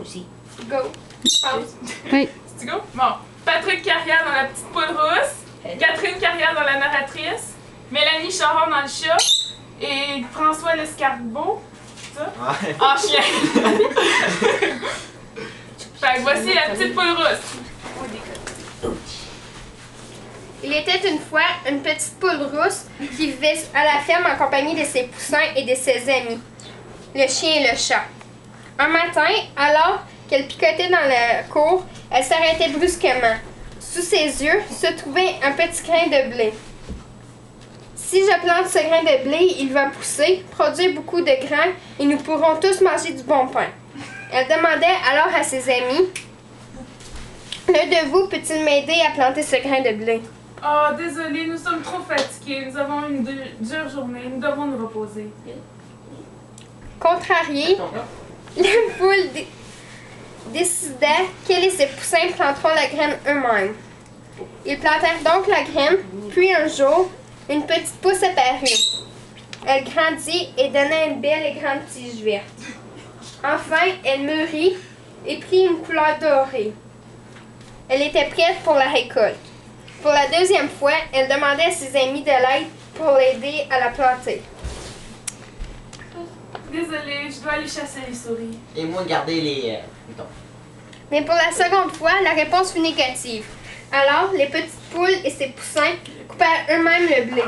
aussi. Go. Pause. Oui. C'est-tu go? Bon. Patrick Carrière dans La Petite Poule Rousse. Catherine Carrière dans La Narratrice. Mélanie Charon dans Le Chat. Et François Lescarbot. C'est ça? Ouais. En chien. Fait que voici La Petite Poule Rousse. Il était une fois une petite poule rousse qui vivait à la ferme en compagnie de ses poussins et de ses amis, le chien et le chat. Un matin, alors qu'elle picotait dans la cour, elle s'arrêtait brusquement. Sous ses yeux se trouvait un petit grain de blé. Si je plante ce grain de blé, il va pousser, produire beaucoup de grains et nous pourrons tous manger du bon pain. Elle demandait alors à ses amis, « L'un de vous peut-il m'aider à planter ce grain de blé? » Oh, désolé, nous sommes trop fatigués. Nous avons une dure journée. Nous devons nous reposer. Contrariée, la poule décida qu'elle et ses poussins planteront la graine eux-mêmes. Ils plantèrent donc la graine, puis un jour, une petite pousse apparut. Elle grandit et donna une belle et grande tige verte. Enfin, elle mûrit et prit une couleur dorée. Elle était prête pour la récolte. Pour la deuxième fois, elle demandait à ses amis de l'aide pour l'aider à la planter. Désolé, je dois aller chasser les souris. Et moi, garder les moutons. Mais pour la seconde fois, la réponse fut négative. Alors, les petites poules et ses poussins coupèrent eux-mêmes le blé.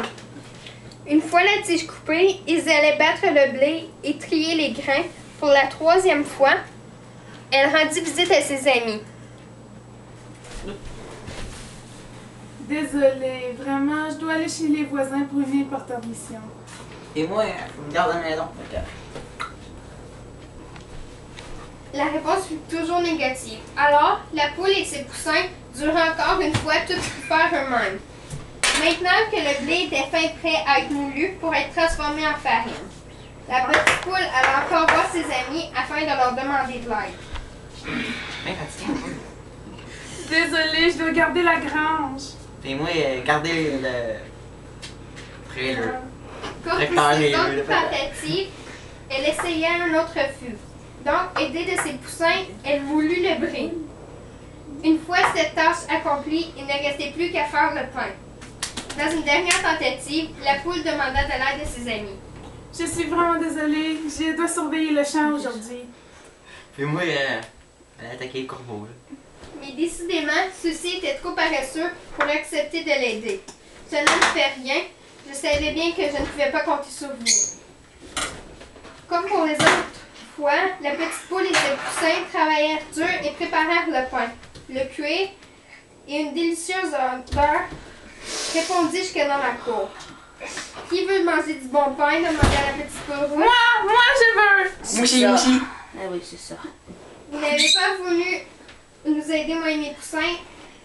Une fois la tige coupée, ils allaient battre le blé et trier les grains. Pour la troisième fois, elle rendit visite à ses amis. Désolé, vraiment, je dois aller chez les voisins pour une importante mission. Et moi, je me garde à la maison. La réponse fut toujours négative. Alors, la poule et ses poussins durent encore une fois tout faire eux-mêmes. Maintenant que le blé était fin prêt à être moulu pour être transformé en farine, la petite poule alla encore voir ses amis afin de leur demander de l'aide. Désolé, je dois garder la grange. Et moi, garder le trailer. Comme pour ses autres tentatives, elle essaya un autre refus. Donc, aidée de ses poussins, elle voulut le brin. Une fois cette tâche accomplie, il ne restait plus qu'à faire le pain. Dans une dernière tentative, la poule demanda de l'aide de ses amis. Je suis vraiment désolée, je dois surveiller le champ aujourd'hui. Puis moi, elle a attaqué le corbeau. Là. Mais décidément, ceux-ci étaient trop paresseux pour accepter de l'aider. Cela ne fait rien. Je savais bien que je ne pouvais pas compter sur vous. Comme pour les autres fois, la petite poule et ses poussins travaillèrent dur et préparèrent le pain, le cuir et une délicieuse odeur répondit jusque dans la cour. Qui veut manger du bon pain? Demanda la petite poule. Moi je veux! Moussi, moussi! Ah oui, c'est ça. Vous n'avez pas voulu nous aider, moi et mes poussins,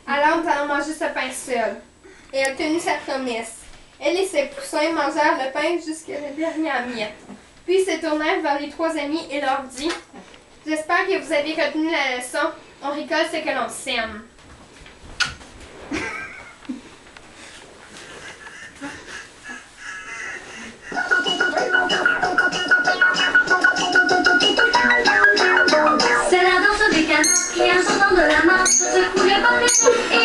alors nous allons manger ce pain seul. Et elle a tenu sa promesse. Elle et ses poussins mangèrent le pain jusqu'à la dernière miette. Puis ils se tournèrent vers les trois amis et leur dit « J'espère que vous avez retenu la leçon. On récolte ce que l'on sème. » C'est la danse des canards qui en sortant de la mare se secoue le bonnet et